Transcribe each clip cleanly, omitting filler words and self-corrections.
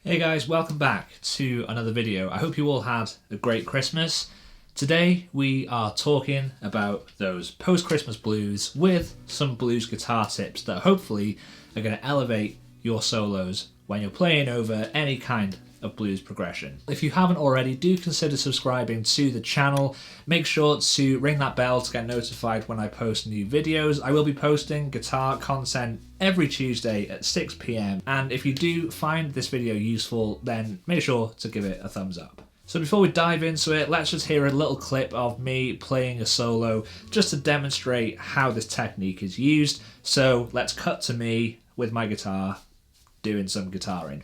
Hey guys, welcome back to another video. I hope you all had a great Christmas. Today we are talking about those post-Christmas blues with some blues guitar tips that hopefully are going to elevate your solos when you're playing over any kind of blues progression. If you haven't already, do consider subscribing to the channel. Make sure to ring that bell to get notified when I post new videos. I will be posting guitar content every Tuesday at 6 PM, and if you do find this video useful, then make sure to give it a thumbs up. So before we dive into it, let's just hear a little clip of me playing a solo just to demonstrate how this technique is used. So let's cut to me with my guitar doing some guitaring.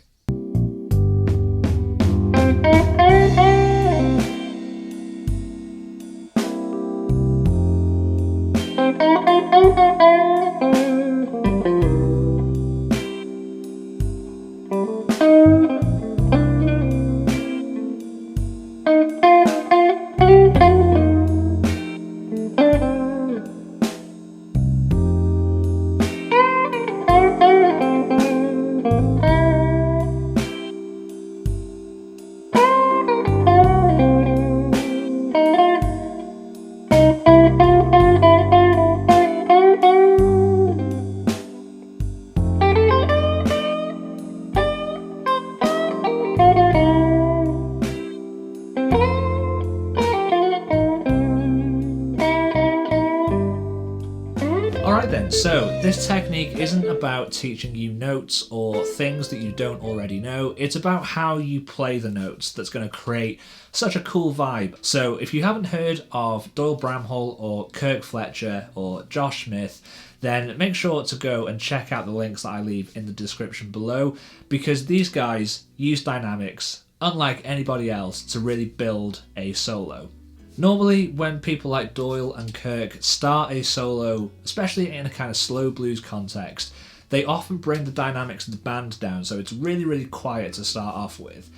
Alright then, so this technique isn't about teaching you notes or things that you don't already know. It's about how you play the notes that's going to create such a cool vibe. So if you haven't heard of Doyle Bramhall or Kirk Fletcher or Josh Smith, then make sure to go and check out the links that I leave in the description below, because these guys use dynamics unlike anybody else to really build a solo. Normally, when people like Doyle and Kirk start a solo, especially in a kind of slow blues context, they often bring the dynamics of the band down, so it's really quiet to start off with.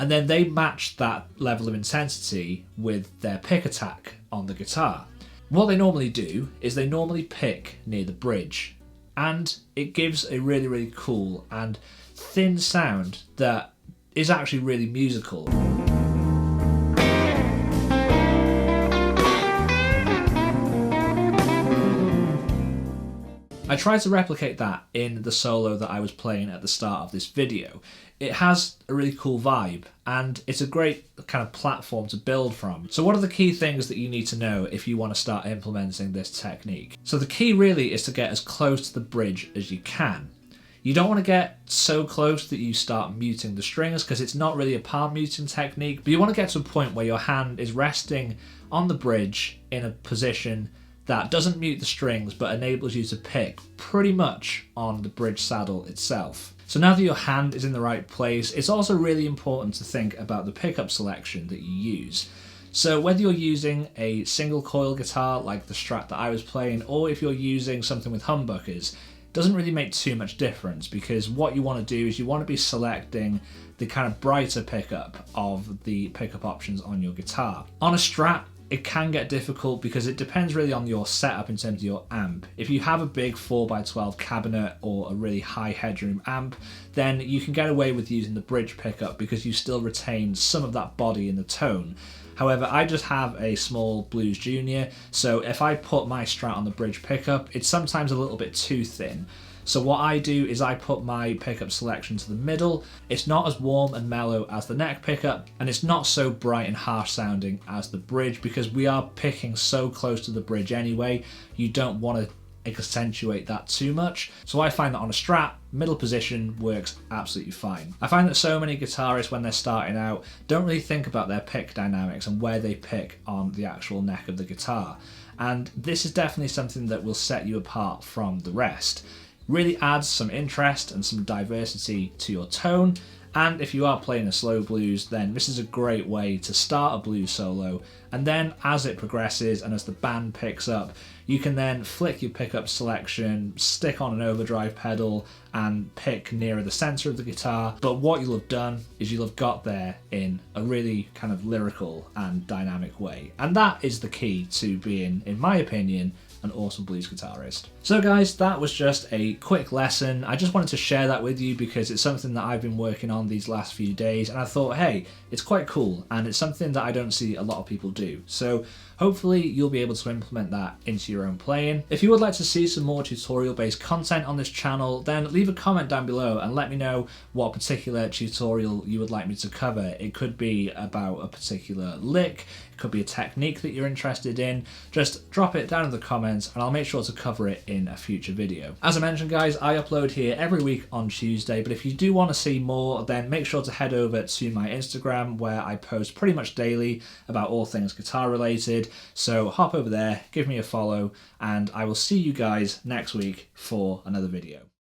And then they match that level of intensity with their pick attack on the guitar. What they normally do is they normally pick near the bridge, and it gives a really cool and thin sound that is actually really musical. I tried to replicate that in the solo that I was playing at the start of this video. It has a really cool vibe, and it's a great kind of platform to build from. So what are the key things that you need to know if you want to start implementing this technique? So the key really is to get as close to the bridge as you can. You don't want to get so close that you start muting the strings, because it's not really a palm muting technique, but you want to get to a point where your hand is resting on the bridge in a position that doesn't mute the strings but enables you to pick pretty much on the bridge saddle itself. So now that your hand is in the right place, it's also really important to think about the pickup selection that you use. So whether you're using a single coil guitar like the Strat that I was playing, or if you're using something with humbuckers, doesn't really make too much difference, because what you want to do is you want to be selecting the kind of brighter pickup of the pickup options on your guitar. On a Strat, it can get difficult because it depends really on your setup in terms of your amp. If you have a big 4x12 cabinet or a really high headroom amp, then you can get away with using the bridge pickup because you still retain some of that body in the tone. However, I just have a small Blues Junior, so if I put my Strat on the bridge pickup, it's sometimes a little bit too thin. So what I do is I put my pickup selection to the middle. It's not as warm and mellow as the neck pickup, and it's not so bright and harsh sounding as the bridge, because we are picking so close to the bridge anyway, you don't want to accentuate that too much. So I find that on a Strat, middle position works absolutely fine. I find that so many guitarists, when they're starting out, don't really think about their pick dynamics and where they pick on the actual neck of the guitar. And this is definitely something that will set you apart from the rest. Really adds some interest and some diversity to your tone, and if you are playing a slow blues, then this is a great way to start a blues solo, and then as it progresses and as the band picks up, you can then flick your pickup selection, stick on an overdrive pedal and pick nearer the center of the guitar. But what you'll have done is you'll have got there in a really kind of lyrical and dynamic way, and that is the key to being, in my opinion, an awesome blues guitarist. So guys, that was just a quick lesson. I just wanted to share that with you because it's something that I've been working on these last few days, and I thought, hey, it's quite cool, and it's something that I don't see a lot of people do. So hopefully you'll be able to implement that into your own playing. If you would like to see some more tutorial based content on this channel, then leave a comment down below and let me know what particular tutorial you would like me to cover. It could be about a particular lick, it could be a technique that you're interested in. Just drop it down in the comments and I'll make sure to cover it in a future video. As I mentioned guys, I upload here every week on Tuesday, but if you do want to see more, then make sure to head over to my Instagram where I post pretty much daily about all things guitar related. So hop over there, give me a follow, and I will see you guys next week for another video.